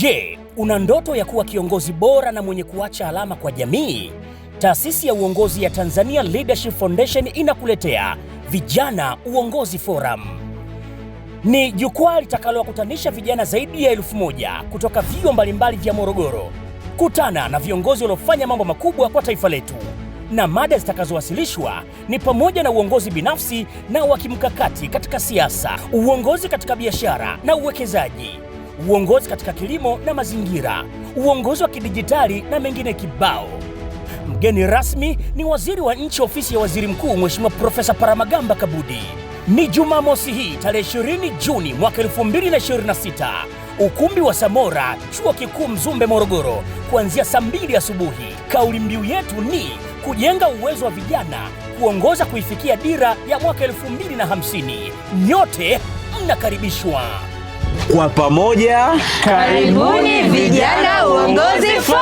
Je, una ndoto ya kuwa kiongozi bora na mwenye kuacha alama kwa jamii? Taasisi ya Uongozi ya Tanzania Leadership Foundation inakuletea Vijana Uongozi Forum. Ni jukwaa litakalowakutanisha vijana zaidi ya 1000 kutoka vyuo mbalimbali vya Morogoro. Kutana na viongozi waliofanya mambo makubwa kwa taifa letu. Na mada zitakazowasilishwa ni pamoja na uongozi binafsi na wa kimkakati katika siasa, uongozi katika biashara na uwekezaji, uongozi katika kilimo na mazingira, uongozi wa kidijitali na mengine kibao. Mgeni rasmi ni Waziri wa Nchi Ofisi ya Waziri Mkuu, Mheshimiwa Profesa Paramagamba Kabudi. Ni Jumamosi hii tarehe 20 Juni mwaka 2026, ukumbi wa Samora, Chuo Kikuu Mzumbe, Morogoro, kuanzia saa 2 asubuhi. Kauli mbiu yetu ni kujenga uwezo wa vijana kuongoza kuifikia dira ya mwaka 2050. Nyote mnakaribishwa. Kwa pamoja, karibuni Vijana Uongozi Forum.